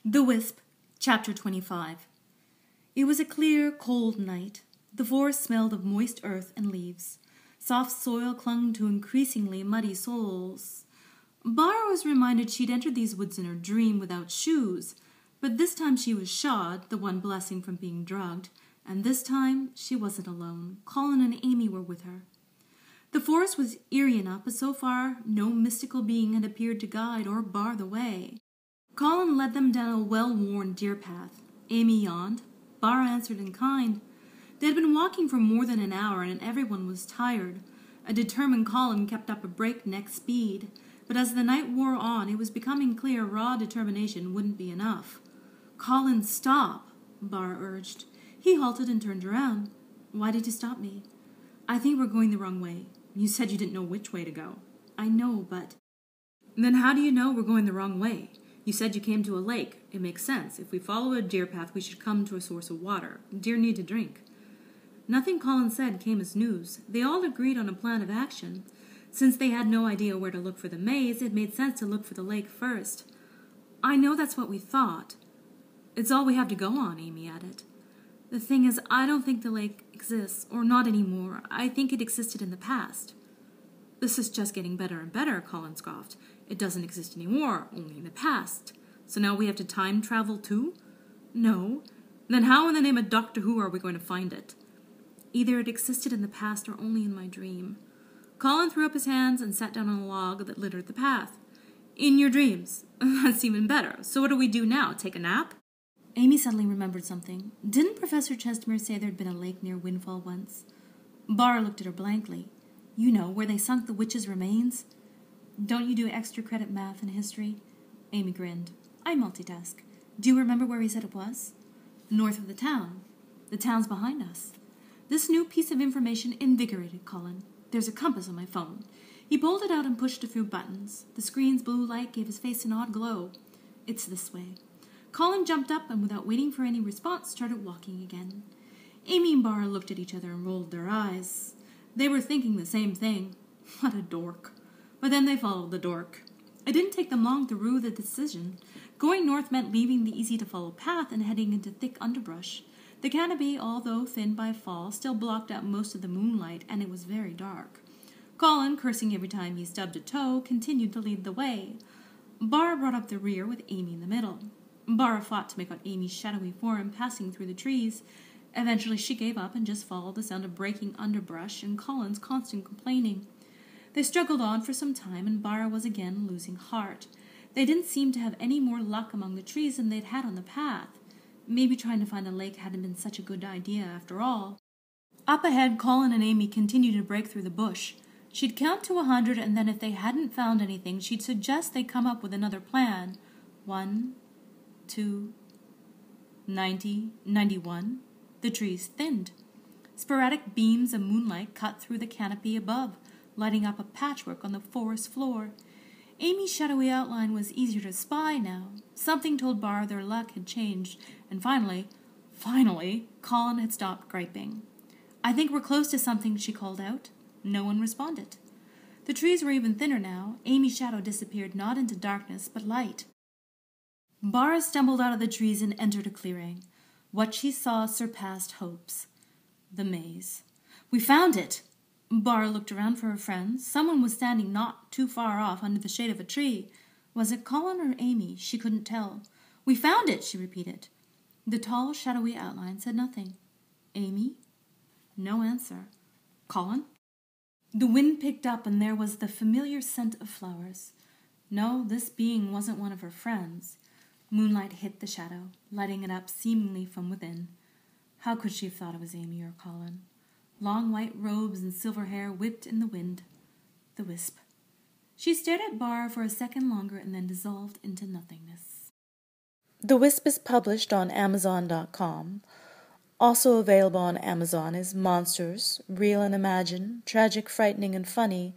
The Wisp, Chapter 25. It was a clear, cold night. The forest smelled of moist earth and leaves. Soft soil clung to increasingly muddy soles. Bara was reminded she'd entered these woods in her dream without shoes, but this time she was shod, the one blessing from being drugged, and this time she wasn't alone. Colin and Amy were with her. The forest was eerie enough, but so far no mystical being had appeared to guide or bar the way. Colin led them down a well-worn deer path. Amy yawned. Bara answered in kind. They had been walking for more than an hour, and everyone was tired. A determined Colin kept up a breakneck speed, but as the night wore on, it was becoming clear raw determination wouldn't be enough. "Colin, stop," Bara urged. He halted and turned around. "Why did you stop me?" "I think we're going the wrong way. You said you didn't know which way to go." "I know, but—" "Then how do you know we're going the wrong way? You said you came to a lake. It makes sense. If we follow a deer path, we should come to a source of water. Deer need to drink." Nothing Colin said came as news. They all agreed on a plan of action. Since they had no idea where to look for the maze, it made sense to look for the lake first. "I know that's what we thought." "It's all we have to go on," Amy added. "The thing is, I don't think the lake exists, or not anymore. I think it existed in the past." "This is just getting better and better," Colin scoffed. "It doesn't exist anymore, only in the past. So now we have to time travel too?" "No." "Then how in the name of Doctor Who are we going to find it?" "Either it existed in the past or only in my dream." Colin threw up his hands and sat down on a log that littered the path. "In your dreams? That's even better. So what do we do now? Take a nap?" Amy suddenly remembered something. Didn't Professor Chesmer say there'd been a lake near Windfall once? Bara looked at her blankly. "You know, where they sunk the witch's remains?" "Don't you do extra credit math and history?" Amy grinned. "I multitask. Do you remember where he said it was?" "North of the town." "The town's behind us." This new piece of information invigorated Colin. "There's a compass on my phone." He pulled it out and pushed a few buttons. The screen's blue light gave his face an odd glow. "It's this way." Colin jumped up and, without waiting for any response, started walking again. Amy and Bara looked at each other and rolled their eyes. They were thinking the same thing. What a dork. But then they followed the dork. It didn't take them long to rue the decision. Going north meant leaving the easy-to-follow path and heading into thick underbrush. The canopy, although thinned by fall, still blocked out most of the moonlight, and it was very dark. Colin, cursing every time he stubbed a toe, continued to lead the way. Bara brought up the rear with Amy in the middle. Bara fought to make out Amy's shadowy form passing through the trees. Eventually she gave up and just followed the sound of breaking underbrush and Colin's constant complaining. They struggled on for some time, and Bara was again losing heart. They didn't seem to have any more luck among the trees than they'd had on the path. Maybe trying to find a lake hadn't been such a good idea after all. Up ahead, Colin and Amy continued to break through the bush. She'd count to 100, and then if they hadn't found anything, she'd suggest they come up with another plan. 1, 2, 90, 91. The trees thinned. Sporadic beams of moonlight cut through the canopy above, lighting up a patchwork on the forest floor. Amy's shadowy outline was easier to spy now. Something told Bara their luck had changed, and finally, Colin had stopped griping. "I think we're close to something," she called out. No one responded. The trees were even thinner now. Amy's shadow disappeared not into darkness, but light. Bara stumbled out of the trees and entered a clearing. What she saw surpassed hopes. The maze. "We found it!" Bara looked around for her friends. Someone was standing not too far off under the shade of a tree. Was it Colin or Amy? She couldn't tell. "We found it," she repeated. The tall, shadowy outline said nothing. "Amy?" No answer. "Colin?" The wind picked up, and there was the familiar scent of flowers. No, this being wasn't one of her friends. Moonlight hit the shadow, lighting it up seemingly from within. How could she have thought it was Amy or Colin? Long white robes and silver hair whipped in the wind. The Wisp. She stared at Bara for a second longer and then dissolved into nothingness. The Wisp is published on Amazon.com. Also available on Amazon is Monsters, Real and Imagined, Tragic, Frightening, and Funny,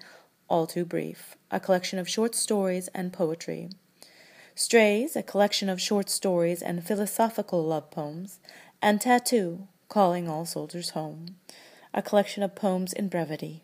All Too Brief, a collection of short stories and poetry. Strays, a collection of short stories and philosophical love poems, and Tattoo, Calling All Soldiers Home, a collection of poems in brevity.